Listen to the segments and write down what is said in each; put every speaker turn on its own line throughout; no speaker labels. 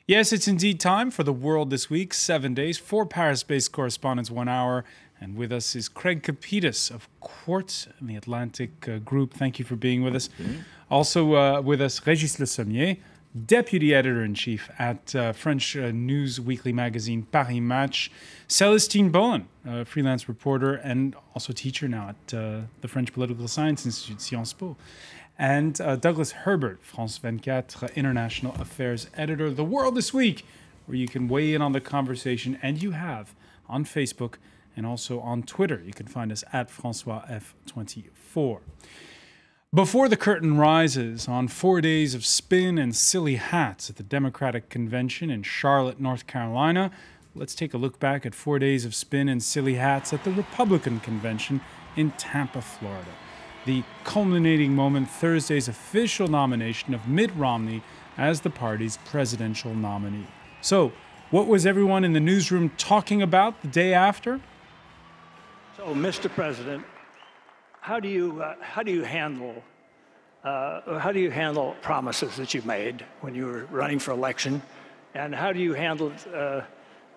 Yes, it's indeed time for The World This Week, 7 days, 4 Paris-based correspondents, 1 hour. And with us is Craig Capitas of Quartz in the Atlantic Group. Thank you for being with us. Also with us, Régis Le Sommier, Deputy Editor-in-Chief at French news weekly magazine Paris Match. Celestine Bolen, a freelance reporter and also teacher now at the French Political Science Institute, Sciences Po. And Douglas Herbert, France 24 International Affairs Editor. The World This Week, where you can weigh in on the conversation, and you have on Facebook and also on Twitter. You can find us at François F24. Before the curtain rises on 4 days of spin and silly hats at the Democratic Convention in Charlotte, North Carolina, let's take a look back at 4 days of spin and silly hats at the Republican Convention in Tampa, Florida. The culminating moment, Thursday's official nomination of Mitt Romney as the party's presidential nominee. So, what was everyone in the newsroom talking about the day after?
So, Mr. President, how do you handle promises that you made when you were running for election, and how do you handle it?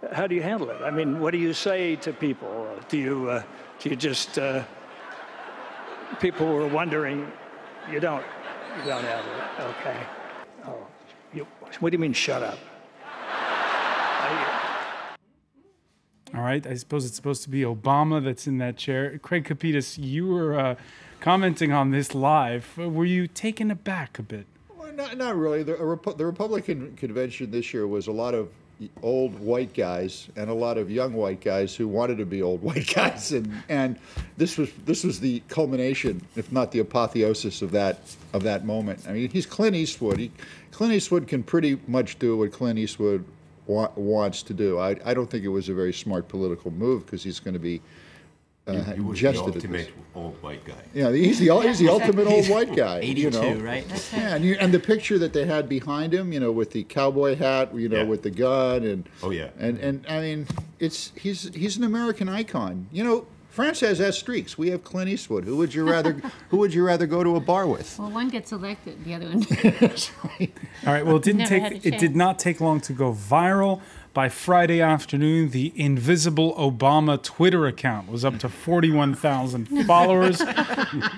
I mean, what do you say to people? Do you just people were wondering, you don't have it, okay? Oh, what do you mean, shut up?
All right, I suppose it's supposed to be Obama that's in that chair. Craig Capitas, you were commenting on this live. Were you taken aback a bit?
Well, not really. The Republican convention this year was a lot of old white guys and a lot of young white guys who wanted to be old white guys, and this was the culmination, if not the apotheosis of that moment. I mean, he's Clint Eastwood. Clint Eastwood can pretty much do what Clint Eastwood wants to do. I don't think it was a very smart political move because he's going to be
he was the ultimate old white guy.
Yeah, he's the ultimate old white guy.
82, right?
Yeah, and the picture that they had behind him, with the cowboy hat, with the gun, and and I mean, he's an American icon. France has streaks. We have Clint Eastwood. Who would you rather go to a bar with?
Well, one gets elected, the other one.
That's right.
All right. Well, it did not take long to go viral. By Friday afternoon, the Invisible Obama Twitter account was up to 41,000 followers,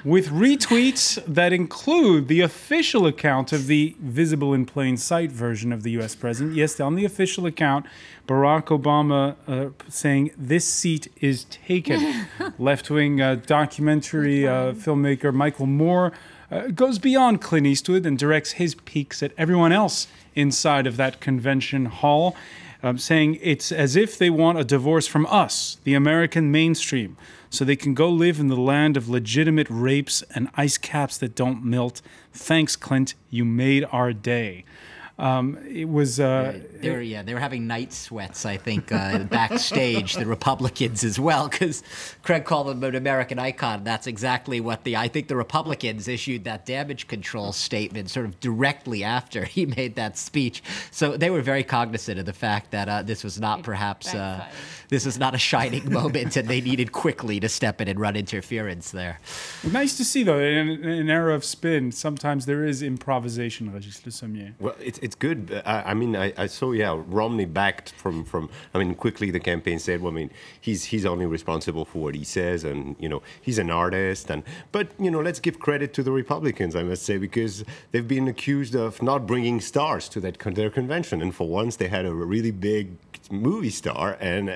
with retweets that include the official account of the visible in plain sight version of the U.S. president. Yes, on the official account, Barack Obama saying, "This seat is taken." Left-wing documentary filmmaker Michael Moore goes beyond Clint Eastwood and directs his peeks at everyone else inside of that convention hall. Saying it's as if they want a divorce from us, the American mainstream, so they can go live in the land of legitimate rapes and ice caps that don't melt. Thanks, Clint. You made our day. It was...
They were having night sweats, I think, backstage, the Republicans as well, because Craig called them an American icon. That's exactly what I think the Republicans issued that damage control statement sort of directly after he made that speech. So they were very cognizant of the fact that this was not perhaps, this is not a shining moment, and they needed quickly to step in and run interference there.
Nice to see, though, in an era of spin, sometimes there is improvisation, Régis Le Sommier.
Well, it's good. I mean, I saw, Romney backed from. I mean, quickly the campaign said, well, I mean, he's only responsible for what he says, and he's an artist, but let's give credit to the Republicans, I must say, because they've been accused of not bringing stars to their convention, and for once they had a really big movie star, and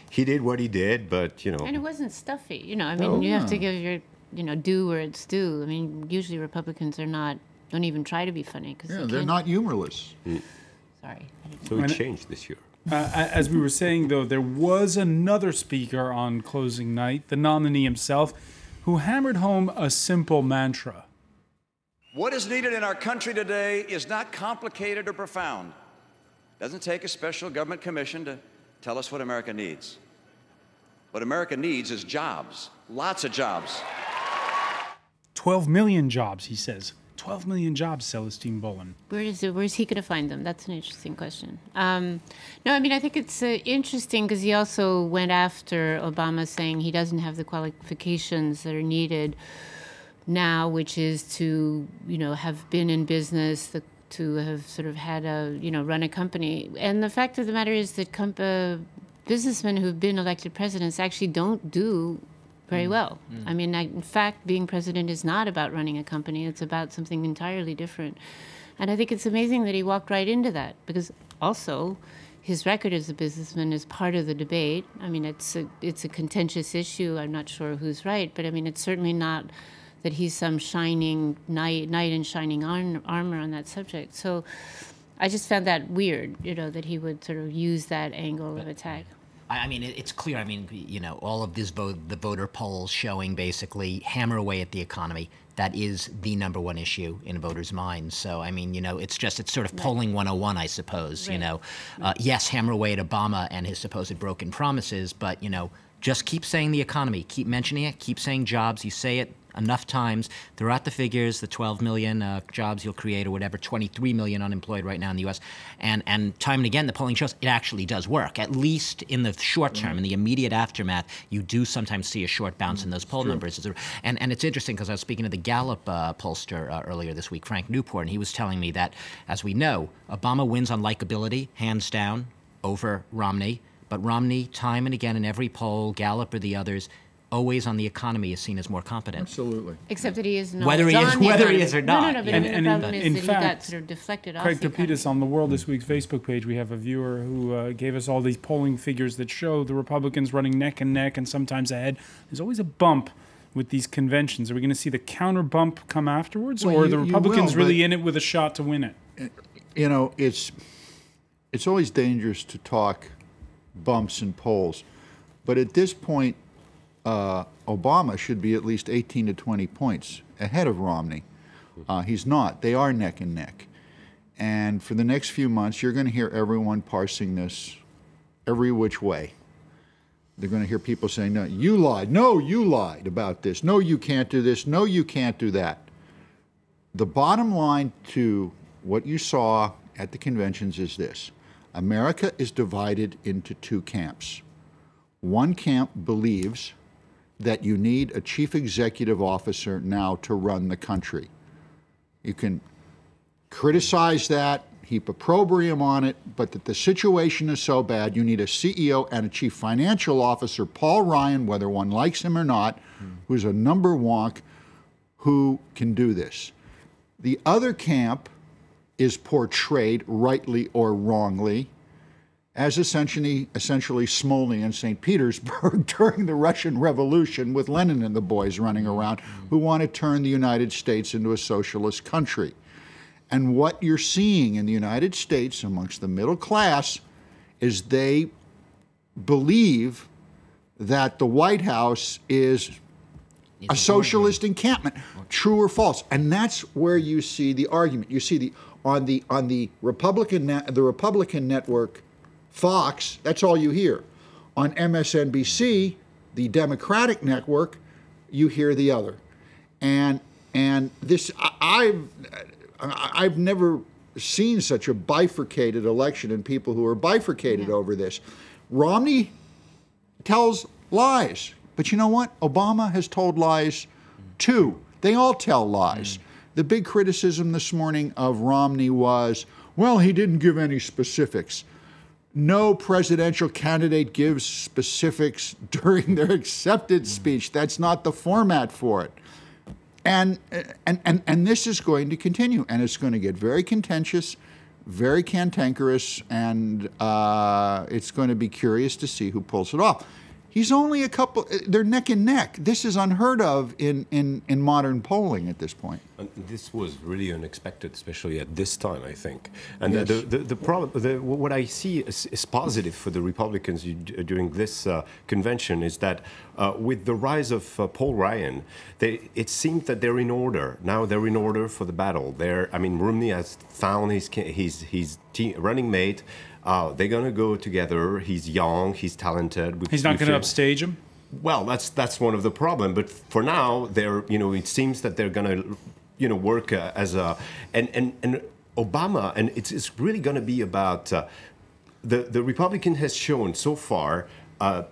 he did what he did, but
and it wasn't stuffy, you have to give your due where it's due. I mean, usually Republicans don't even try to be funny because
they're not humorless.
Sorry.
So it changed this year.
As we were saying, though, there was another speaker on closing night, the nominee himself, who hammered home a simple mantra.
What is needed in our country today is not complicated or profound. It doesn't take a special government commission to tell us what America needs. What America needs is jobs, lots of jobs.
12 million jobs, he says. 12 million jobs, Celestine Bolen.
Where's he going to find them? That's an interesting question. No, I mean, I think it's interesting because he also went after Obama saying he doesn't have the qualifications that are needed now, which is to, have been in business, to have sort of had run a company. And the fact of the matter is that businessmen who've been elected presidents actually don't do very well. I mean, in fact, being president is not about running a company. It's about something entirely different. And I think it's amazing that he walked right into that, because also his record as a businessman is part of the debate. I mean, it's a contentious issue. I'm not sure who's right, but I mean, it's certainly not that he's some shining knight in shining armor on that subject. So I just found that weird, that he would sort of use that angle of attack.
I mean, it's clear. I mean, all of this the voter polls showing basically hammer away at the economy. That is the number one issue in voters' minds. So, I mean, it's sort of polling 101, I suppose.
Right.
Yes, hammer away at Obama and his supposed broken promises, but just keep saying the economy, keep mentioning it, keep saying jobs. You say it enough times, throw out the figures, the 12 million jobs you'll create or whatever, 23 million unemployed right now in the U.S. And time and again, the polling shows it actually does work. At least in the short term, in the immediate aftermath, you do sometimes see a short bounce in those poll numbers. And it's interesting because I was speaking to the Gallup pollster earlier this week, Frank Newport, and he was telling me that, as we know, Obama wins on likability, hands down, over Romney. But Romney, time and again in every poll, Gallup or the others, always on the economy is seen as more competent.
Absolutely.
Except that he is not.
Whether he is or not.
No, but I mean, the problem is
in
that
fact,
he got sort of deflected off
Craig
the economy.
Capidis, on the World This Week's Facebook page, we have a viewer who gave us all these polling figures that show the Republicans running neck and neck and sometimes ahead. There's always a bump with these conventions. Are we going to see the counter bump come afterwards, or are the Republicans really in it with a shot to win it?
It's always dangerous to talk bumps in polls, but at this point, Obama should be at least 18 to 20 points ahead of Romney. He's not. They are neck and neck. And for the next few months, you're going to hear everyone parsing this every which way. They're going to hear people saying, no, you lied. No, you lied about this. No, you can't do this. No, you can't do that. The bottom line to what you saw at the conventions is this. America is divided into two camps. One camp believes that you need a chief executive officer now to run the country. You can criticize that, heap opprobrium on it, but that the situation is so bad, you need a CEO and a chief financial officer, Paul Ryan, whether one likes him or not, who's a number wonk, who can do this. The other camp is portrayed, rightly or wrongly, as essentially Smolny and St. Petersburg during the Russian Revolution with Lenin and the boys running around who want to turn the United States into a socialist country. And what you're seeing in the United States amongst the middle class is they believe that the White House is a socialist encampment, true or false. And that's where you see the argument. You see on the Republican network, Fox, that's all you hear. On MSNBC, the Democratic network, you hear the other. And this, I've never seen such a bifurcated election and people who are bifurcated over this. Romney tells lies, but you know what? Obama has told lies too. They all tell lies. The big criticism this morning of Romney was, well, he didn't give any specifics. No presidential candidate gives specifics during their acceptance speech. That's not the format for it. And this is going to continue, and it's going to get very contentious, very cantankerous, and it's going to be curious to see who pulls it off. He's only they're neck and neck. This is unheard of in modern polling at this point.
And this was really unexpected, especially at this time, I think. And
Yes.
the problem, what I see is positive for the Republicans during this convention is that with the rise of Paul Ryan, it seems that they're in order. Now they're in order for the battle. Romney has found his running mate. They're going to go together. He's young. He's talented.
He's not going to upstage him?
Well, that's one of the problems. But for now, it seems that they're going to, work as a and Obama, and it's really going to be about the Republican has shown so far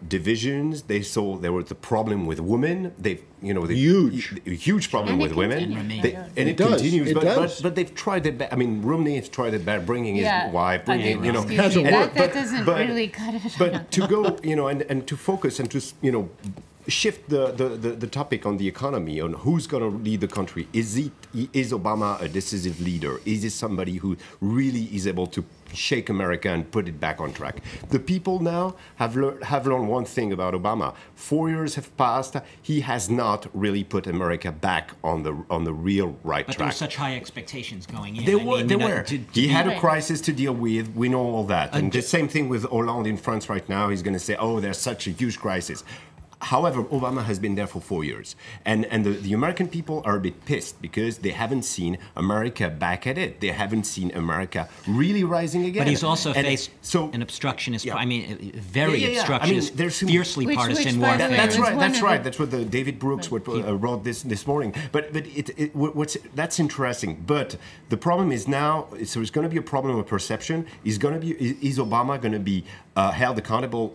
divisions. They saw there was a problem with women. Huge problem
And
with
it
women.
continues.
And it
does.
continues.
It does.
But they've tried it. I mean, Romney has tried it by bringing his wife, bringing
Excuse me, that doesn't
but-
really cut it.
But to go, and to focus and to shift the topic on the economy, on who's going to lead the country. Is Obama a decisive leader? Is he somebody who really is able to shake America and put it back on track? The people now have learned one thing about Obama. 4 years have passed. He has not really put America back on the real right
But
track.
there were such high expectations going in.
There
I
were.
mean,
There
you know,
were.
to
He had a
Right.
crisis to deal with. We know all that. And the same thing with Hollande in France right now. He's going to say, "Oh, there's such a huge crisis." However, Obama has been there for 4 years. And the American people are a bit pissed because they haven't seen America back at it. They haven't seen America really rising again.
But he's also
And
faced
so,
an obstructionist,
yeah.
I mean, very
Yeah. I mean,
obstructionist,
there's some-
fiercely
Which,
partisan
by the
warfare.
way,
That's
was
right.
one
That's
of
right.
the-
That's what David Brooks wrote this morning. But that's interesting. But the problem is now. So it's going to be a problem of perception. Is Obama going to be held accountable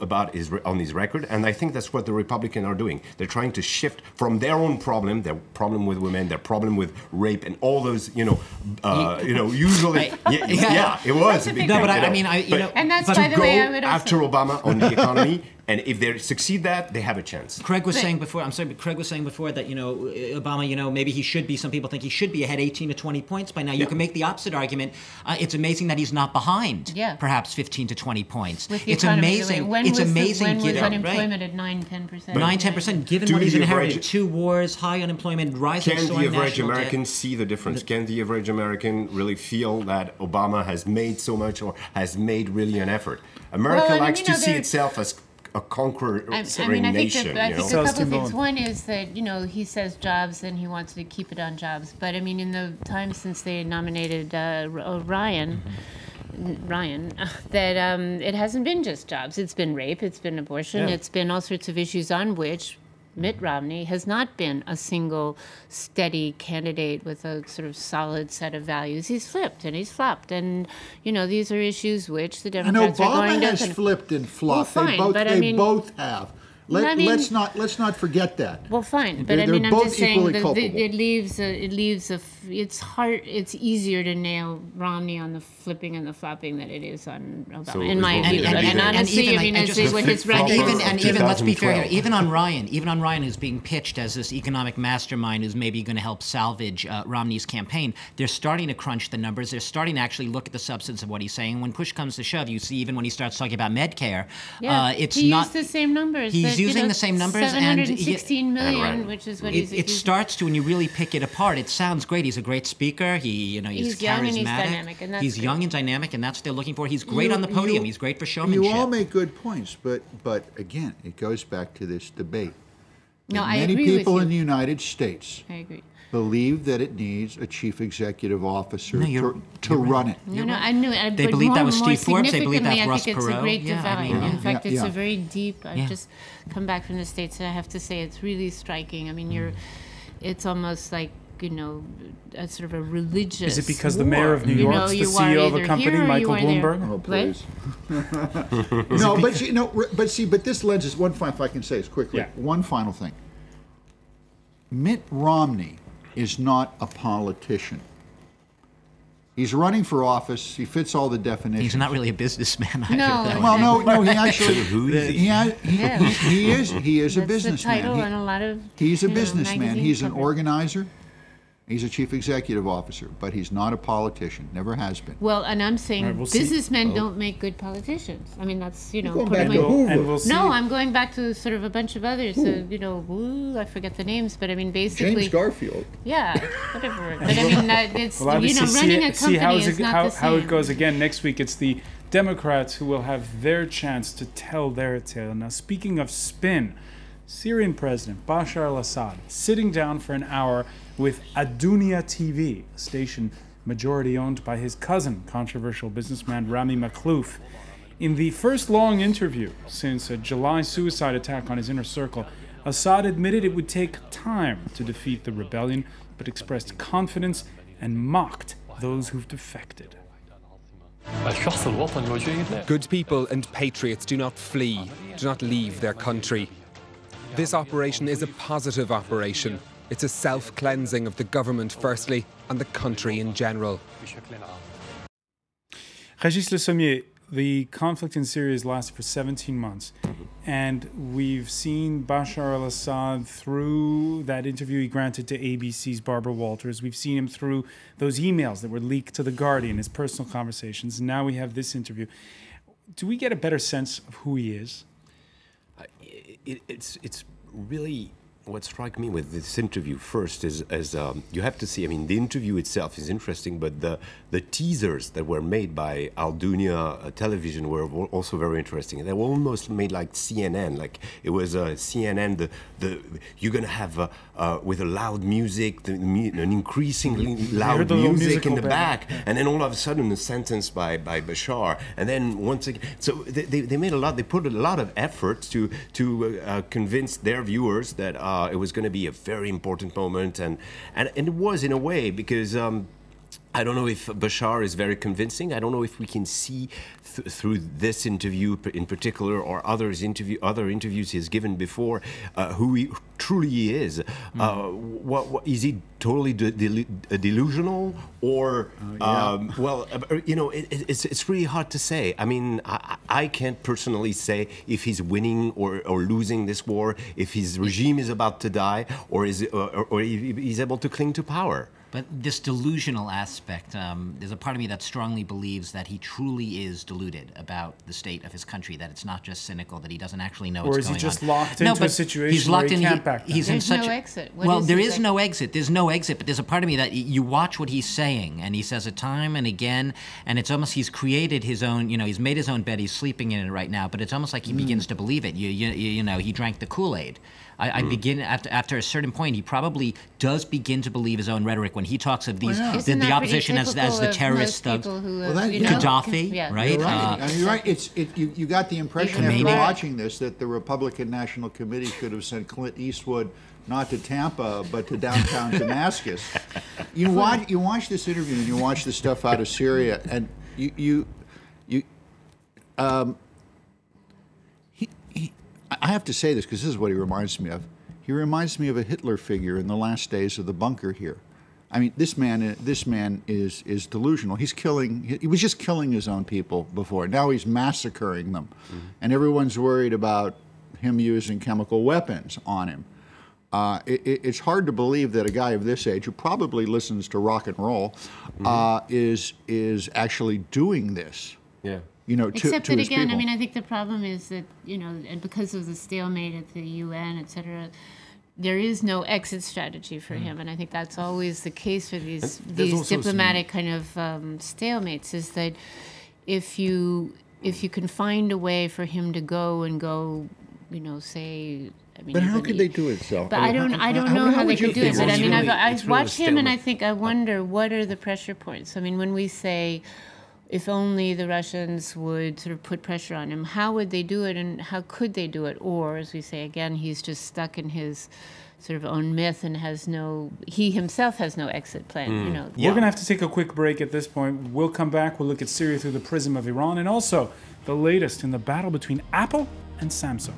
on his record? And I think that's what the Republicans are doing. They're trying to shift from their own problem, their problem with women, their problem with rape, and all those. Usually, it was.
a big
No, but
problem.
I mean,
And that's,
but
by the
go
way, I would also...
after Obama on the economy, and if they succeed that, they have a chance.
Craig was saying before. I'm sorry, but Craig was saying before that Obama. Maybe he should be. Some people think he should be ahead 18 to 20 points by now. You can make the opposite argument. It's amazing that he's not behind.
Yeah.
Perhaps 15 to 20 points.
With the
It's
economy,
amazing.
when
It's
was
amazing.
When was
given-
unemployment at 9-10%?
9-10%. Given
Do
what he's
the
inherited,
average-
2 wars, high unemployment, rising
Can the
soaring
average
national
American
debt.
see the difference? Can the average American really feel that Obama has made so much or has made really an effort? America
Well, and,
likes to see
there-
itself as a conqueror
I
nation.
think a
Sells
couple of things.
Timon.
One is that he says jobs and he wants to keep it on jobs. But I mean, in the time since they nominated Ryan, that it hasn't been just jobs. It's been rape. It's been abortion.
Yeah.
It's been all sorts of issues on which Mitt Romney has not been a single steady candidate with a sort of solid set of values. He's flipped and he's flopped, and these are issues which the
And
Democrats are
Obama
going to.
has flipped and flopped.
Well, fine, but I
they
mean-
both have.
I mean-
Let's not forget that.
Well, fine, but
They're
I mean, I'm
both
just saying
equally
that
culpable.
it leaves it's hard. It's easier to nail Romney on the flipping and the flopping than it is on Obama,
So
in
is
my
Romney
view.
gonna be
And
there?
honestly,
even,
I mean,
like,
as
just
with his
flip-flop
record,
And even let's be fair here.
2012.
Even on Ryan, who's being pitched as this economic mastermind who's maybe going to help salvage Romney's campaign, they're starting to crunch the numbers. They're starting to actually look at the substance of what he's saying. When push comes to shove, you see even when he starts talking about Medcare, it's
he
not.
used the same numbers.
He's using the same numbers, and
716 million,
right.
which is what
It
he's.
starts to, when you really pick it apart, it sounds great. He's a great speaker. He's
He's
charismatic.
young and he's dynamic, and that's
He's
good.
young and dynamic, and that's what they're looking for. He's great on the podium. He's great for showmanship.
You all make good points, but again, it goes back to this debate.
No,
That
I
many
agree with
people
you.
in the United States
I agree.
believe that it needs a chief executive officer
No, you're
to run it.
No, I knew it.
They
but
believe that was
more
Steve Forbes. They believe that's
significantly,
Ross
I think it's a
Perot.
great
Yeah, I
divide.
mean,
In fact, it's
yeah.
a very deep. I've
Yeah.
just come back from the States, and I have to say it's really striking. I mean, it's almost like a sort of a religious.
Is it because the
war.
mayor of New York's the
you
CEO
are
of a
either
company,
here or
Michael
you are there.
Bloomberg?
Oh,
What?
please. No, but this lends us one. If I can say this quickly,
Yeah.
one final thing. Mitt Romney is not a politician. He's running for office. He fits all the definitions.
He's not really a businessman either.
No.
though.
Well, no, he actually.
Who is he?
He is a
That's the
businessman.
title
He-
on a lot of.
He's a
you know,
businessman.
magazine
He's an
covers.
organizer. He's a chief executive officer, but he's not a politician. Never has been.
Well, and I'm saying
Right, we'll see.
businessmen don't make good politicians. I mean, that's
going
part
back
of
to
my.
Hoover.
And we'll see.
No, I'm going back to sort of a bunch of others. I forget the names, but I mean, basically.
James Garfield.
Yeah, whatever. But I mean, it's
Well, obviously,
running a
see
company is not the same.
how it goes again next week. It's the Democrats who will have their chance to tell their tale. Now, speaking of spin, Syrian President Bashar al-Assad sitting down for an hour with Adunia TV, a station majority owned by his cousin, controversial businessman Rami Makhlouf. In the first long interview since a July suicide attack on his inner circle, Assad admitted it would take time to defeat the rebellion, but expressed confidence and mocked those who've defected.
Good people and patriots do not flee, do not leave their country. This operation is a positive operation. It's a self-cleansing of the government firstly and the country in general.
Régis Le Sommier, the conflict in Syria has lasted for 17 months. And we've seen Bashar al-Assad through that interview he granted to ABC's Barbara Walters. We've seen him through those emails that were leaked to The Guardian, his personal conversations. And now we have this interview. Do we get a better sense of who he is?
It's really what struck me with this interview first is you have to see. I mean, the interview itself is interesting, but the teasers that were made by Al Dunya television were also very interesting. They were almost made like CNN, like it was CNN. You're gonna have with a loud music, an increasingly loud music in the back, and then all of a sudden a sentence by Bashar, and then once again. So they made a lot. They put a lot of effort to convince their viewers that it was going to be a very important moment, and it was in a way, because I don't know if Bashar is very convincing. I don't know if we can see through this interview in particular, or other interviews he's given before, who he truly is. What is he totally delusional, or well, you know, it's really hard to say. I mean, I can't personally say if he's winning or losing this war, if his regime is about to die, or he's able to cling to power.
But this delusional aspect, there's a part of me that strongly believes that he truly is deluded about the state of his country, that it's not just cynical, that he doesn't actually know what's going on.
Or is he just locked into a situation where he can't back down?
There's no exit.
Well, there is no exit. There's no exit, but there's a part of me that you watch what he's saying, and he says it time and again, and it's almost he's created his own, you know, he's made his own bed, he's sleeping in it right now, but it's almost like he begins to believe it. You know, he drank the Kool-Aid. I begin after a certain point. He probably does begin to believe his own rhetoric when he talks of these the opposition as the terrorist thugs. Gaddafi, right?
You're right. You're right. You got the impression after watching this that the Republican National Committee should have sent Clint Eastwood not to Tampa but to downtown Damascus. You watch this interview and you watch the stuff out of Syria, and I have to say this because this is what he reminds me of. He reminds me of a Hitler figure in the last days of the bunker here. I mean, this man is delusional. He was just killing his own people before. Now he's massacring them, and everyone's worried about him using chemical weapons on him. It's hard to believe that a guy of this age, who probably listens to rock and roll, is actually doing this.
Yeah.
You know,
except
to
that
his
again,
people.
I mean, I think the problem is that, you know, and because of the stalemate at the UN, et cetera, there is no exit strategy for him, and I think that's always the case for these diplomatic kind of stalemates. Is that if you can find a way for him to go, you know, say. I mean,
but how could they do it, so?
But I don't know how they could do it. But I mean, I watch him, and I think I wonder what are the pressure points. I mean, when we say, if only the Russians would sort of put pressure on him, how would they do it, and how could they do it? Or, as we say again, he's just stuck in his sort of own myth and he himself has no exit plan. You know.
We're going to have to take a quick break at this point. We'll come back. We'll look at Syria through the prism of Iran, and also the latest in the battle between Apple and Samsung.